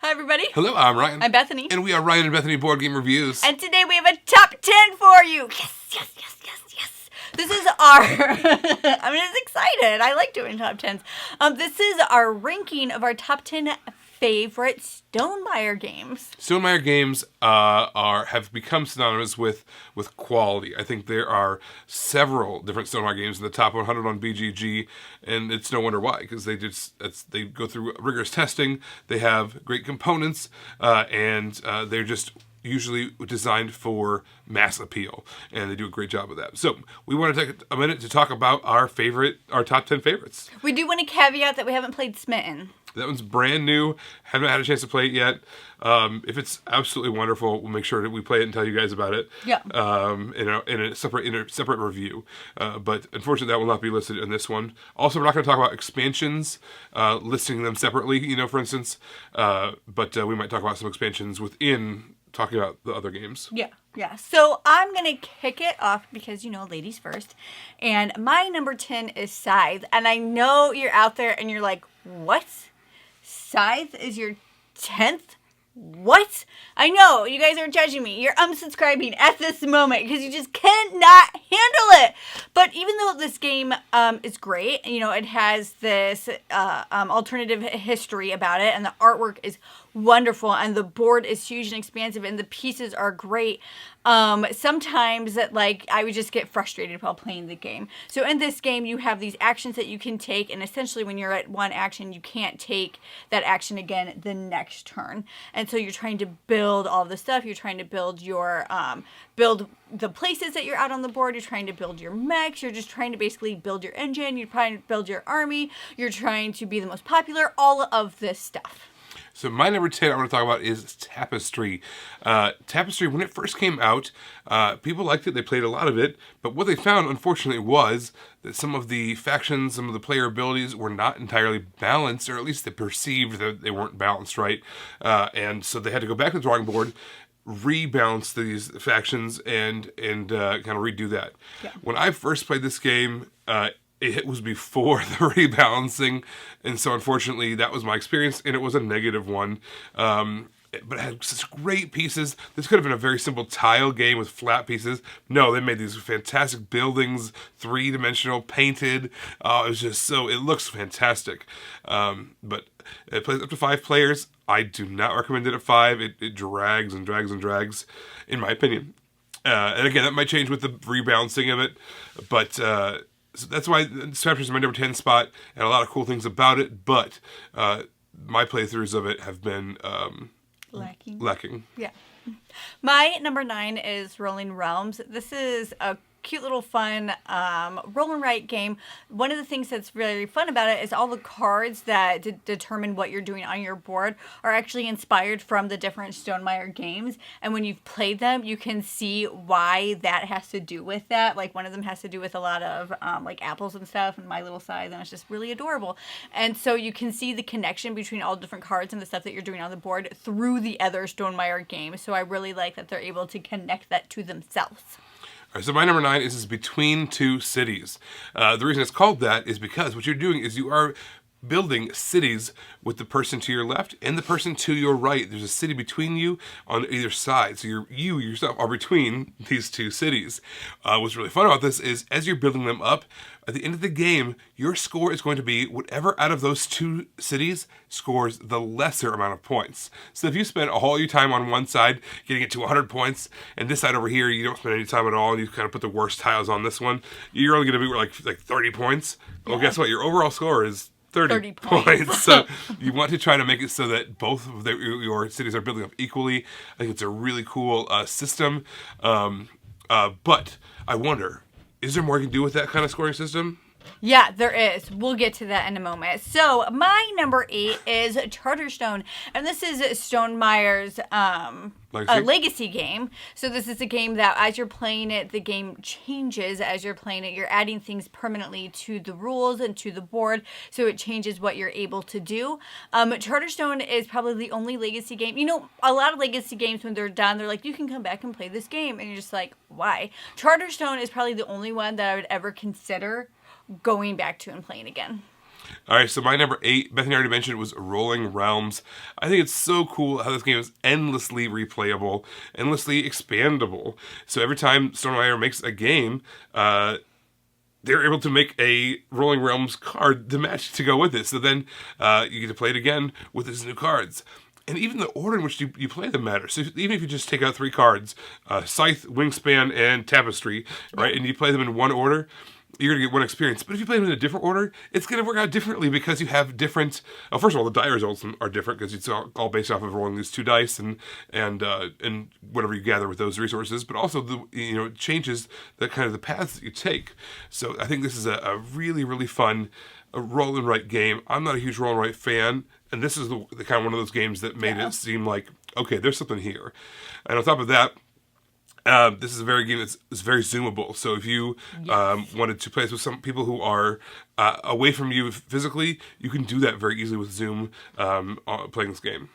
Hi, everybody. Hello, I'm Ryan. I'm Bethany. And we are Ryan and Bethany Board Game Reviews. And today we have a top 10 for you. Yes. This is our, it's excited. I like doing top 10s. This is our ranking of our top 10 favorite Stonemaier games. Stonemaier Games have become synonymous with quality. I think there are several different Stonemaier games in the top 100 on BGG, and it's no wonder why, because they go through rigorous testing. They have great components, and they're just usually designed for mass appeal, and they do a great job of that. So we want to take a minute to talk about our top 10 favorites. We do want to caveat that we haven't played Smitten. That one's brand new. Haven't had a chance to play it yet. If it's absolutely wonderful, we'll make sure that we play it and tell you guys about it. Yeah. In a separate review. But unfortunately, that will not be listed in this one. Also, we're not going to talk about expansions, listing them separately. For instance. But we might talk about some expansions within talking about the other games. Yeah. So I'm going to kick it off because, ladies first. And my number 10 is Scythe. And I know you're out there and you're like, what? Scythe is your 10th? What? I know, you guys are judging me. You're unsubscribing at this moment because you just cannot handle it. But even though this game is great, it has this alternative history about it, and the artwork is wonderful, and the board is huge and expansive, and the pieces are great. Sometimes I would just get frustrated while playing the game. So in this game, you have these actions that you can take, and essentially when you're at one action, you can't take that action again the next turn. And so you're trying to build all this stuff. You're trying to build your, build the places that you're out on the board. You're trying to build your mechs. You're just trying to basically build your engine. You're trying to build your army. You're trying to be the most popular, all of this stuff. So my number 10 I want to talk about is Tapestry. Tapestry, when it first came out, people liked it. They played a lot of it. But what they found, unfortunately, was that some of the factions, some of the player abilities were not entirely balanced, or at least they perceived that they weren't balanced right. And so they had to go back to the drawing board, rebalance these factions, and kind of redo that. Yeah. When I first played this game, it was before the rebalancing, and so unfortunately that was my experience, and it was a negative one. But it had such great pieces. This could have been a very simple tile game with flat pieces. No, they made these fantastic buildings, three-dimensional, painted. It looks fantastic. But it plays up to 5 players. I do not recommend it at 5. It drags and drags and drags, in my opinion. And again, that might change with the rebalancing of it, but so that's why Tapestry is my number 10 spot, and a lot of cool things about it, but my playthroughs of it have been lacking. Yeah. My number 9 is Rolling Realms. This is a cute little fun roll and write game. One of the things that's really fun about it is all the cards that determine what you're doing on your board are actually inspired from the different Stonemaier games, and when you've played them you can see why that has to do with that. Like one of them has to do with a lot of apples and stuff, and my little size, and it's just really adorable. And so you can see the connection between all the different cards and the stuff that you're doing on the board through the other Stonemaier games. So I really like that they're able to connect that to themselves. All right, so my number 9 is Between Two Cities. The reason it's called that is because what you're doing is you are building cities with the person to your left and the person to your right. There's a city between you on either side. So you yourself are between these two cities. What's really fun about this is as you're building them up, at the end of the game, your score is going to be whatever out of those two cities scores the lesser amount of points. So if you spend all your time on one side getting it to 100 points, and this side over here you don't spend any time at all, and you kind of put the worst tiles on this one, you're only going to be like 30 points. Yeah. Well, guess what? Your overall score is 30 points. So you want to try to make it so that both of your cities are building up equally. I think it's a really cool system. But I wonder, is there more you can do with that kind of scoring system? Yeah, there is. We'll get to that in a moment. So my number 8 is Charterstone, and this is Stonemeier's legacy game. So this is a game that as you're playing it, the game changes as you're playing it. You're adding things permanently to the rules and to the board, so it changes what you're able to do. Charterstone is probably the only legacy game. A lot of legacy games, when they're done, they're like, you can come back and play this game, and you're just like, why? Charterstone is probably the only one that I would ever consider going back to and playing again. All right, so my number 8, Bethany already mentioned, was Rolling Realms. I think it's so cool how this game is endlessly replayable, endlessly expandable. So every time Stonemaier makes a game, they're able to make a Rolling Realms card to match to go with it. So then you get to play it again with these new cards. And even the order in which you play them matters. So even if you just take out 3 cards, Scythe, Wingspan, and Tapestry, right, and you play them in one order, you're going to get one experience. But if you play them in a different order, it's going to work out differently because you have different... first of all, the die results are different because it's all based off of rolling these 2 dice and whatever you gather with those resources. But also, it changes the kind of the paths that you take. So I think this is a really, really fun roll and write game. I'm not a huge roll and write fan, and this is the kind of one of those games that made it seem like, okay, there's something here. And on top of that, this is a very game that's very zoomable. So if you wanted to play this with some people who are away from you physically, you can do that very easily with Zoom playing this game.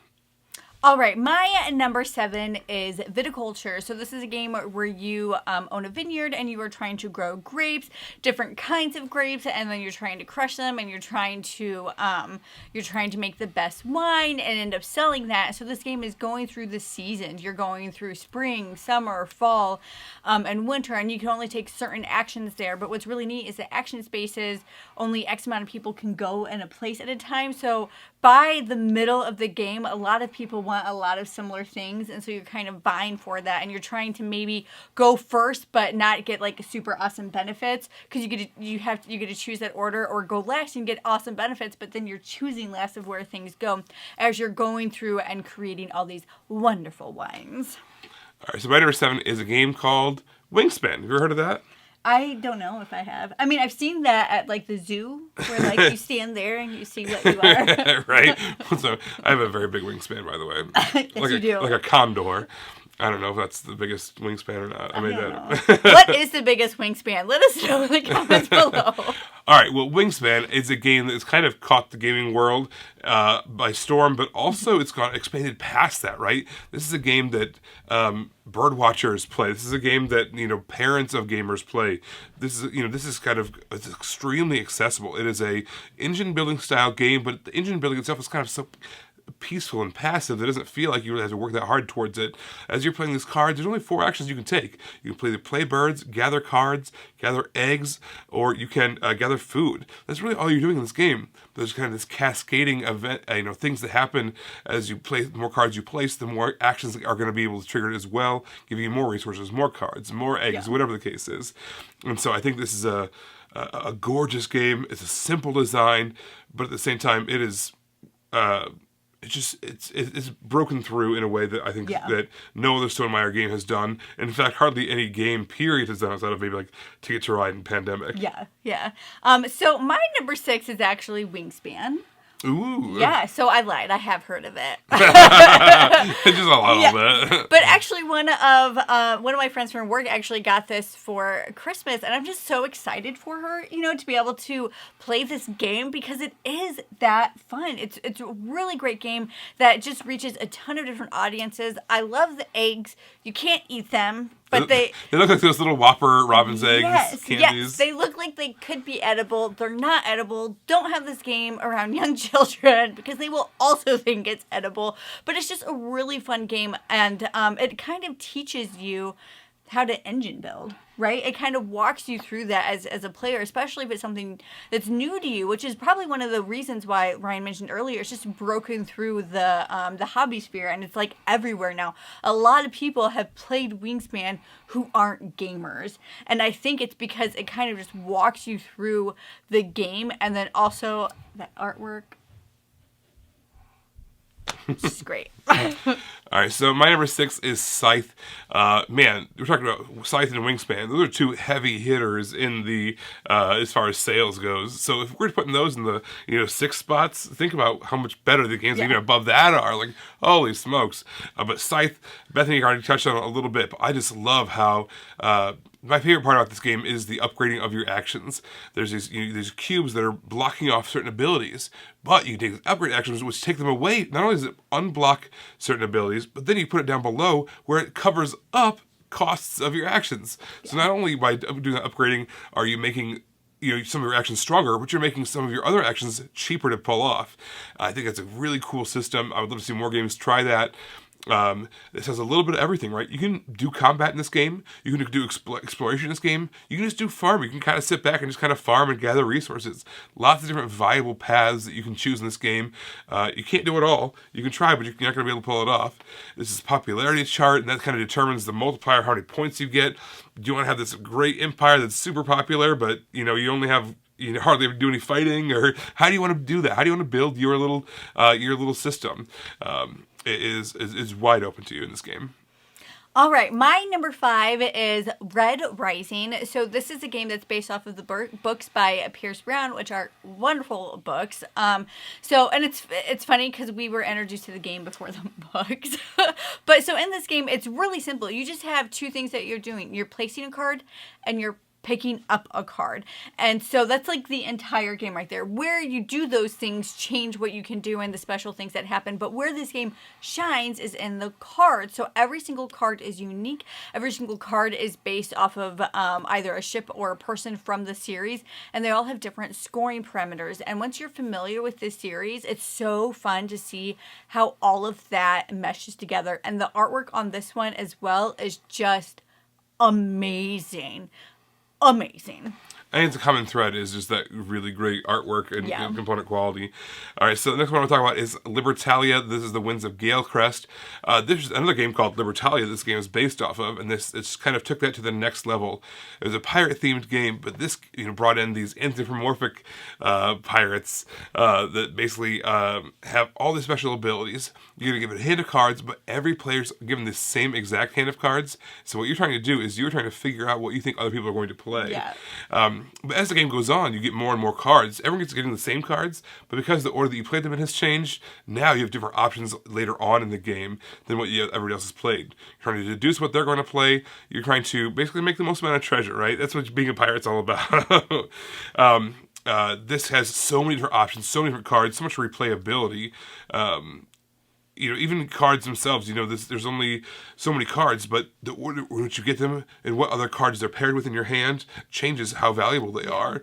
All right, my number 7 is viticulture. So this is a game where you own a vineyard and you are trying to grow grapes, different kinds of grapes, and then you're trying to crush them and you're trying to make the best wine and end up selling that. So this game is going through the seasons. You're going through spring, summer, fall, and winter, and you can only take certain actions there. But what's really neat is the action spaces, only X amount of people can go in a place at a time. So by the middle of the game, a lot of people want a lot of similar things, and so you're kind of vying for that, and you're trying to maybe go first but not get like super awesome benefits, because you get to choose that order, or go last and get awesome benefits, but then you're choosing last of where things go as you're going through and creating all these wonderful wines. All right, so my number 7 is a game called Wingspan. Have you ever heard of that? I don't know if I have. I mean, I've seen that at like the zoo, where like you stand there and you see what you are. Right? So I have a very big wingspan, by the way. Yes, you do. Like a condor. I don't know if that's the biggest wingspan or not. I made that up. What is the biggest wingspan? Let us know in the comments below. All right, well, Wingspan is a game that's kind of caught the gaming world by storm, but also it's got expanded past that, right? This is a game that bird watchers play. This is a game that, parents of gamers play. This is kind of, it's extremely accessible. It is a engine building style game, but the engine building itself is kind of so peaceful and passive that it doesn't feel like you really have to work that hard towards it. As you're playing these cards, there's only 4 actions you can take. You can play birds, gather cards, gather eggs, or you can gather food. That's really all you're doing in this game. There's kind of this cascading event, things that happen as you play. The more cards you place, the more actions are going to be able to trigger it as well, giving you more resources, more cards, more eggs, whatever the case is. And so I think this is a gorgeous game. It's a simple design, but at the same time, it is... It's broken through in a way that I think that no other Stonemaier game has done. And in fact, hardly any game period has done outside of maybe like Ticket to Ride and Pandemic. Yeah. So my number 6 is actually Wingspan. Ooh. Yeah, so I lied. I have heard of it. Just a little bit. But actually, one of my friends from work actually got this for Christmas, and I'm just so excited for her, to be able to play this game, because it is that fun. It's a really great game that just reaches a ton of different audiences. I love the eggs. You can't eat them. But they look like those little Whopper Robin's eggs candies. Yes, they look like they could be edible. They're not edible. Don't have this game around young children, because they will also think it's edible. But it's just a really fun game, and it kind of teaches you how to engine build, right? It kind of walks you through that as a player, especially if it's something that's new to you, which is probably one of the reasons why Ryan mentioned earlier. It's just broken through the hobby sphere, and it's like everywhere now. A lot of people have played Wingspan who aren't gamers, and I think it's because it kind of just walks you through the game, and then also that artwork. It's just great. All right, so my number 6 is Scythe. Man, we're talking about Scythe and Wingspan. Those are 2 heavy hitters in the as far as sales goes. So if we're putting those in the 6 spots, think about how much better the games even above that are. Like, holy smokes! But Scythe, Bethany already touched on it a little bit, but I just love how. My favorite part about this game is the upgrading of your actions. There's these cubes that are blocking off certain abilities, but you take upgrade actions which take them away. Not only does it unblock certain abilities, but then you put it down below where it covers up costs of your actions. So not only by doing that upgrading are you making some of your actions stronger, but you're making some of your other actions cheaper to pull off. I think that's a really cool system. I would love to see more games try that. This has a little bit of everything, right? You can do combat in this game. You can do exploration in this game. You can just do farm. You can kind of sit back and just kind of farm and gather resources. Lots of different viable paths that you can choose in this game. You can't do it all. You can try, but you're not going to be able to pull it off. This is a popularity chart, and that kind of determines the multiplier, how many points you get. Do you want to have this great empire that's super popular, but you only have hardly ever do any fighting, or how do you want to do that? How do you want to build your little system? It is wide open to you in this game. All right, my number 5 is Red Rising. So this is a game that's based off of the books by Pierce Brown, which are wonderful books. And it's funny because we were introduced to the game before the books. But so in this game, it's really simple. You just have two things that you're doing. You're placing a card and you're picking up a card. And so that's like the entire game right there. Where you do those things change what you can do and the special things that happen. But where this game shines is in the cards. So every single card is unique. Every single card is based off of either a ship or a person from the series. And they all have different scoring parameters. And once you're familiar with this series, it's so fun to see how all of that meshes together. And the artwork on this one as well is just amazing. Amazing. I think the common thread is just that really great artwork and component quality. All right, so the next one we're talking about is Libertalia. This is the Winds of Galecrest. This is another game called Libertalia this game is based off of, and it's kind of took that to the next level. It was a pirate-themed game, but this brought in these anthropomorphic pirates that basically have all the special abilities. You're going to give it a hand of cards, but every player's given the same exact hand of cards. So what you're trying to do is you're trying to figure out what you think other people are going to play. Yeah. But as the game goes on, you get more and more cards. Everyone gets getting the same cards, but because the order that you played them in has changed, now you have different options later on in the game than what everybody else has played. You're trying to deduce what they're going to play. You're trying to basically make the most amount of treasure, right? That's what being a pirate's all about. This has so many different options, so many different cards, so much replayability. Even cards themselves, there's only so many cards, but the order in which you get them and what other cards they're paired with in your hand changes how valuable they are.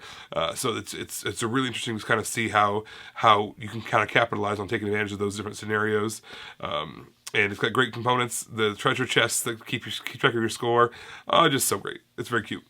So it's a really interesting to kind of see how you can kind of capitalize on taking advantage of those different scenarios. And it's got great components, the treasure chests that keep track of your score. Just so great. It's very cute.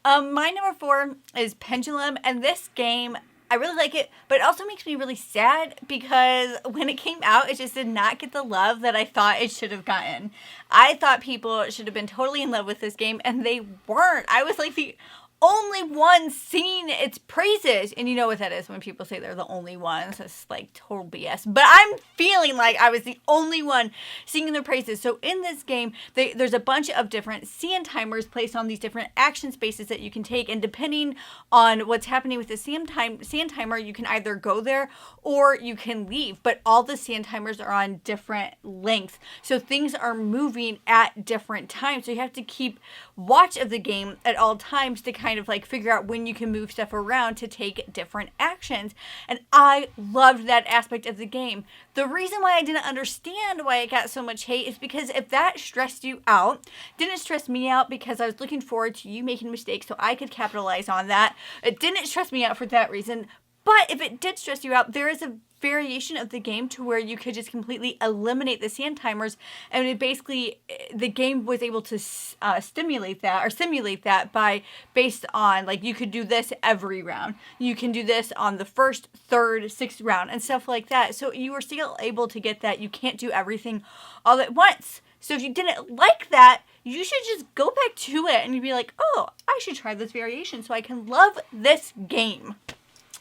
My number 4 is Pendulum, and this game, I really like it, but it also makes me really sad because when it came out, it just did not get the love that I thought it should have gotten. I thought people should have been totally in love with this game, and they weren't. I was like the only one singing its praises. And you know what that is when people say they're the only ones. It's like total BS. But I'm feeling like I was the only one singing their praises. So in this game, there's a bunch of different sand timers placed on these different action spaces that you can take. And depending on what's happening with the sand timer, you can either go there or you can leave. But all the sand timers are on different lengths. So things are moving at different times. So you have to keep watch of the game at all times to kind of like figure out when you can move stuff around to take different actions. And I loved that aspect of the game. The reason why I didn't understand why it got so much hate is because if that stressed you out, didn't stress me out because I was looking forward to you making mistakes so I could capitalize on that. It didn't stress me out for that reason. But if it did stress you out, there is a variation of the game to where you could just completely eliminate the sand timers, and it basically the game was able to simulate that by based on like you could do this every round, you can do this on the first, third, sixth round and stuff like that. So you were still able to get that. You can't do everything all at once. So if you didn't like that, you should just go back to it and you'd be like, oh, I should try this variation so I can love this game.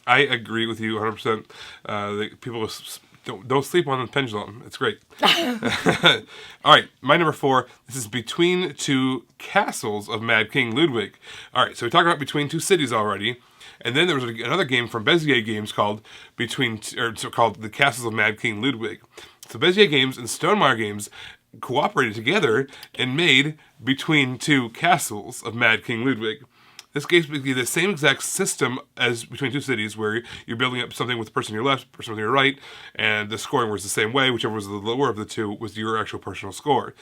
I agree with you 100%. People don't sleep on the Pendulum. It's great. All right, my number 4. This is Between Two Castles of Mad King Ludwig. All right, so we talked about Between Two Cities already, and then there was another game from Bethany Games called The Castles of Mad King Ludwig. So Bethany Games and Stonemaier Games cooperated together and made Between Two Castles of Mad King Ludwig. this game's basically the same exact system as between two cities, where you're building up something with the person on your left, person on your right, and the scoring was the same way. Whichever was the lower of the two was your actual personal score.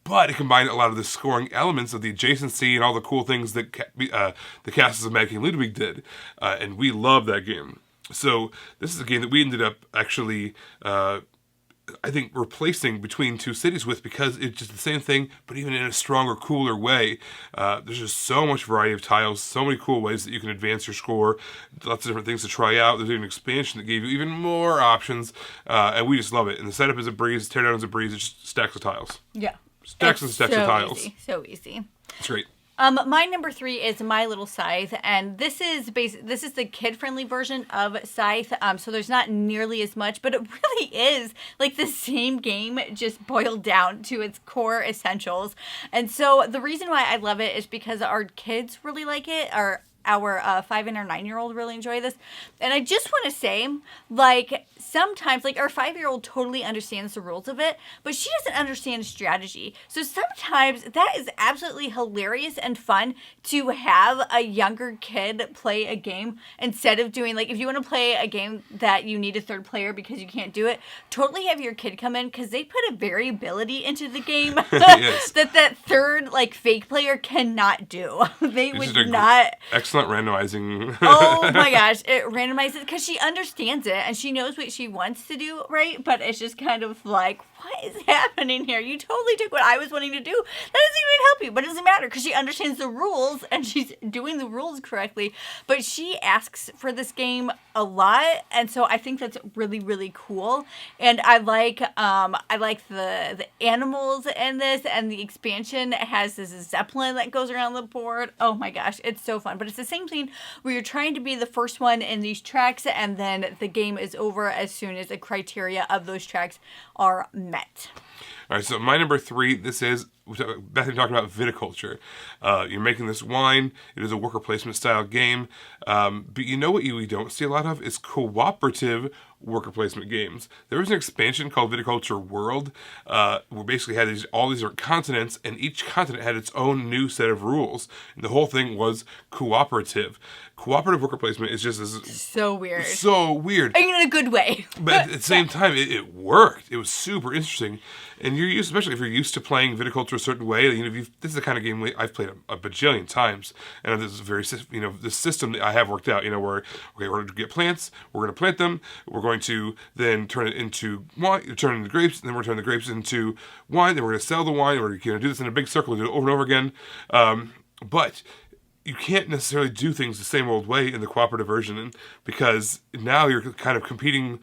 But it combined a lot of the scoring elements of the adjacency and all the cool things that the Castles of Mad King Ludwig did, and we love that game. So this is a game that we ended up actually, I think, replacing between two cities with, because it's just the same thing, but even in a stronger, cooler way. There's just so much variety of tiles, so many cool ways that you can advance your score, lots of different things to try out. There's an expansion that gave you even more options, and we just love it. And the setup is a breeze, teardown is a breeze, it's just stacks of tiles. Yeah. Stacks and stacks of tiles. Easy. So easy. It's great. My number 3 is My Little Scythe, and this is the kid-friendly version of Scythe. So there's not nearly as much, but it really is like the same game, just boiled down to its core essentials. And so the reason why I love it is because our kids really like it. Our 5 and our 9-year-old really enjoy this. And I just want to say, like, sometimes, like, our 5-year-old totally understands the rules of it, but she doesn't understand strategy. So sometimes that is absolutely hilarious and fun to have a younger kid play a game instead of doing, like, if you want to play a game that you need a third player because you can't do it, totally have your kid come in, because they put a variability into the game Yes. that third, like, fake player cannot do. They would not. Excellent randomizing. Oh my gosh, it randomizes because she understands it and she knows what she wants to do, right? But it's just kind of like, what is happening here? You totally took what I was wanting to do. That doesn't even help you, but it doesn't matter because she understands the rules and she's doing the rules correctly. But she asks for this game a lot, and so I think that's really, really cool. And I like the animals in this, and the expansion has this zeppelin that goes around the board. Oh my gosh, it's so fun. But it's the same thing where you're trying to be the first one in these tracks, and then the game is over as soon as the criteria of those tracks are met. All right, so my number 3, this is, Bethany talking about viticulture. You're making this wine. It is a worker placement style game. But you know what we don't see a lot of is cooperative worker placement games. There was an expansion called Viticulture World, where basically had all these different continents, and each continent had its own new set of rules. And the whole thing was cooperative. Cooperative worker placement is just so weird. So weird. In a good way. But at the same time, it worked. It was super interesting. And you're used, especially if you're used to playing viticulture a certain way. You know, this is the kind of game I've played a bajillion times, and this is very, the system that I have worked out. You know, where we're going to get plants, we're going to plant them, we're going to then turn it into wine, turn it into grapes, and then we're turning the grapes into wine. Then we're going to sell the wine. We're going to do this in a big circle, do it over and over again. But you can't necessarily do things the same old way in the cooperative version, because now you're kind of competing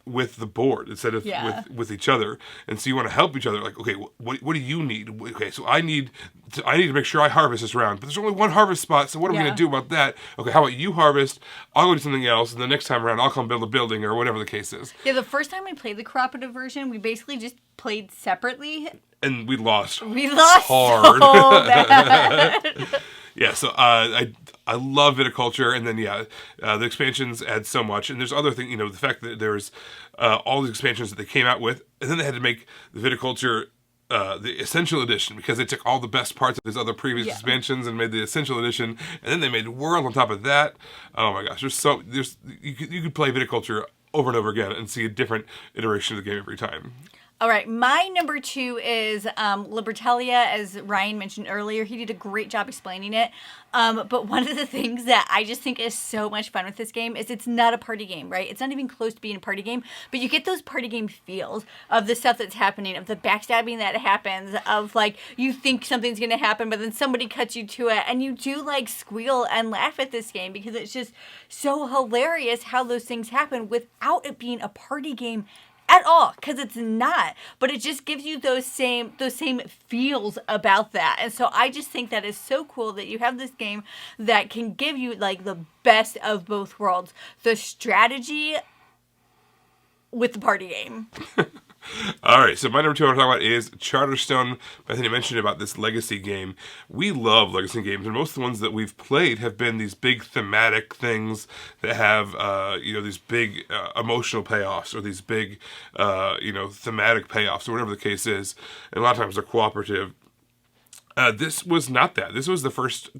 with the board instead of with each other, and so you want to help each other. Like, okay, what do you need? Okay, so I need to make sure I harvest this round, but there's only one harvest spot, so what are we going to do about that? Okay, how about you harvest? I'll go do something else, and the next time around I'll come build a building or whatever the case is. Yeah, the first time we played the cooperative version, we basically just played separately, and we lost. We lost hard. So bad. Yeah, so I love viticulture, and then the expansions add so much, and there's other things, you know, the fact that there's all these expansions that they came out with, and then they had to make the viticulture the essential edition, because they took all the best parts of these other previous expansions and made the essential edition, and then they made World on top of that. Oh my gosh, you could play viticulture over and over again and see a different iteration of the game every time. All right, my number 2 is Libertalia, as Ryan mentioned earlier. He did a great job explaining it. But one of the things that I just think is so much fun with this game is it's not a party game, right? It's not even close to being a party game, but you get those party game feels of the stuff that's happening, of the backstabbing that happens, of like you think something's going to happen, but then somebody cuts you to it, and you do like squeal and laugh at this game because it's just so hilarious how those things happen without it being a party game at all, because it's not, but it just gives you those same feels about that. And so I just think that is so cool that you have this game that can give you like the best of both worlds, the strategy with the party game. All right, so my number 2 I want to talk about is Charterstone. Bethany mentioned about this legacy game. We love legacy games, and most of the ones that we've played have been these big thematic things that have, these big emotional payoffs, or these big, thematic payoffs, or whatever the case is. And a lot of times they're cooperative. This was not that. This was the first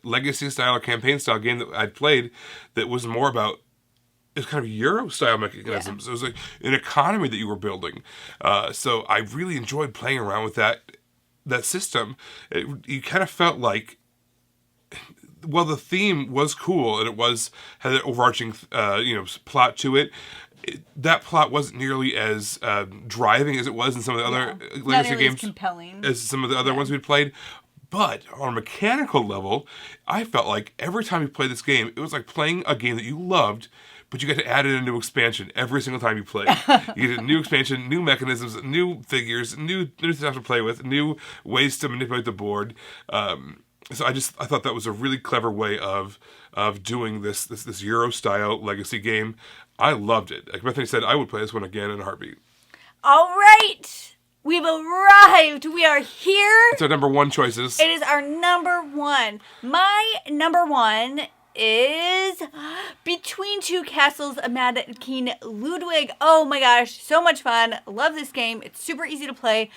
legacy style or campaign style game that I'd played that was more about, it's kind of Euro style mechanisms. Yeah. It was like an economy that you were building. So I really enjoyed playing around with that system. You kind of felt like, well, the theme was cool and it had an overarching plot to it. That plot wasn't nearly as driving as it was in some of the other legacy games, compelling as some of the other ones we'd played. But on a mechanical level, I felt like every time you played this game, it was like playing a game that you loved, but you got to add in a new expansion every single time you played. You get a new expansion, new mechanisms, new figures, new stuff to play with, new ways to manipulate the board. So I thought that was a really clever way of doing this Euro style legacy game. I loved it. Like Bethany said, I would play this one again in a heartbeat. All right, we've arrived. We are here. It's our number one choices. It is our number one. My number one is Between Two Castles, Amanda and King Ludwig. Oh my gosh, so much fun. Love this game. It's super easy to play.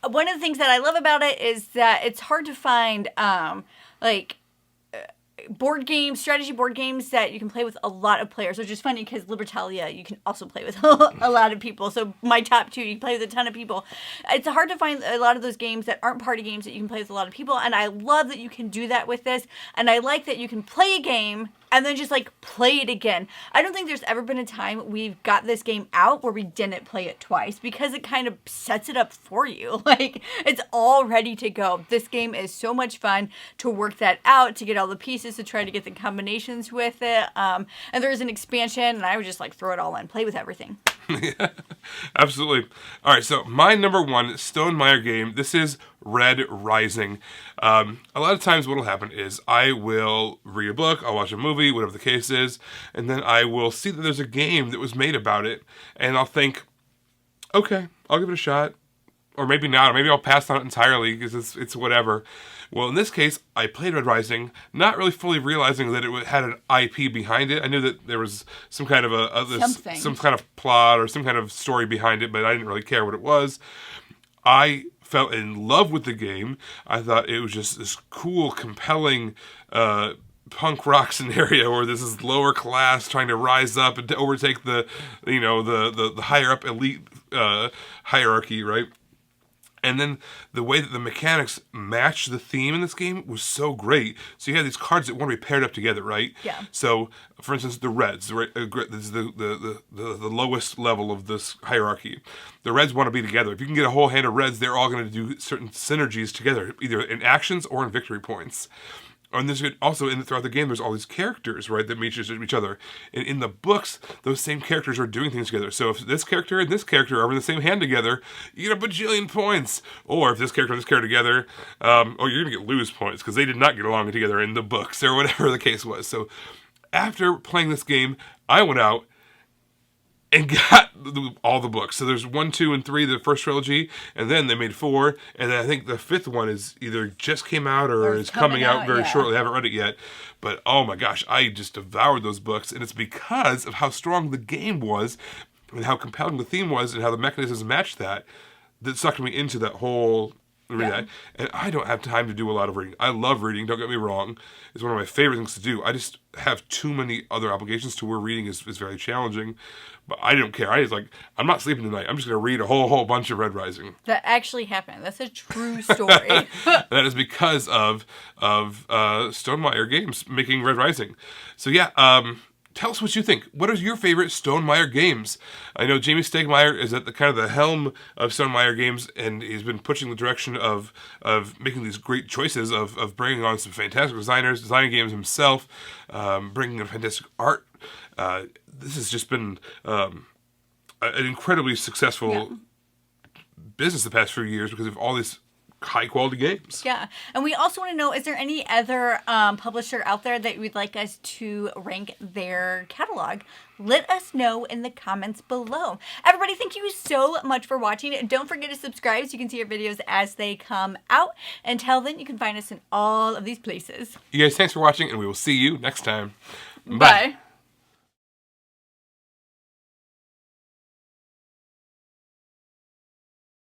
One of the things that I love about it is that it's hard to find board games, strategy board games that you can play with a lot of players, which is funny because Libertalia you can also play with a lot of people. So my top two, you can play with a ton of people. It's hard to find a lot of those games that aren't party games that you can play with a lot of people, and I love that you can do that with this, and I like that you can play a game and then just like play it again. I don't think there's ever been a time we've got this game out where we didn't play it twice because it kind of sets it up for you. Like, it's all ready to go. This game is so much fun to work that out, to get all the pieces, to try to get the combinations with it. And there's an expansion, and I would just like throw it all in, play with everything. Yeah, absolutely. All right, so my number one Stonemaier game, this is Red Rising. A lot of times what will happen is I will read a book, I'll watch a movie, whatever the case is, and then I will see that there's a game that was made about it, and I'll think, okay, I'll give it a shot. Or maybe not, or maybe I'll pass on it entirely because it's whatever. Well, in this case, I played Red Rising, not really fully realizing that it had an IP behind it. I knew that there was some kind of some kind of plot or some kind of story behind it, but I didn't really care what it was. I fell in love with the game. I thought it was just this cool, compelling punk rock scenario where this is lower class trying to rise up and to overtake the higher up elite hierarchy, right? And then the way that the mechanics match the theme in this game was so great. So you had these cards that want to be paired up together, right? Yeah. So, for instance, the reds. This is the lowest level of this hierarchy. The reds want to be together. If you can get a whole hand of reds, they're all going to do certain synergies together, either in actions or in victory points. And there's also, throughout the game, there's all these characters, right, that meet each other. And in the books, those same characters are doing things together. So if this character and this character are in the same hand together, you get a bajillion points. Or if this character and this character together, you're going to lose points because they did not get along together in the books or whatever the case was. So after playing this game, I went out and got all the books. So there's 1, 2, and 3, the first trilogy, and then they made 4, and then I think the 5th one is either just came out or is coming out very shortly. I haven't read it yet, but oh my gosh, I just devoured those books, and it's because of how strong the game was, and how compelling the theme was, and how the mechanisms matched that sucked me into that whole arena. And I don't have time to do a lot of reading. I love reading, don't get me wrong. It's one of my favorite things to do. I just have too many other obligations to where reading is very challenging. But I don't care. I'm not sleeping tonight. I'm just going to read a whole bunch of Red Rising. That actually happened. That's a true story. That is because of Stonemaier Games making Red Rising. So yeah, tell us what you think. What are your favorite Stonemaier games? I know Jamie Stegmaier is at the helm of Stonemaier Games, and he's been pushing the direction of making these great choices of bringing on some fantastic designers, designing games himself, bringing in fantastic art. This has just been an incredibly successful business the past few years because of all these high-quality games. Yeah. And we also want to know, is there any other publisher out there that you'd like us to rank their catalog? Let us know in the comments below. Everybody, thank you so much for watching. Don't forget to subscribe so you can see our videos as they come out. Until then, you can find us in all of these places. You guys, thanks for watching, and we will see you next time. Bye.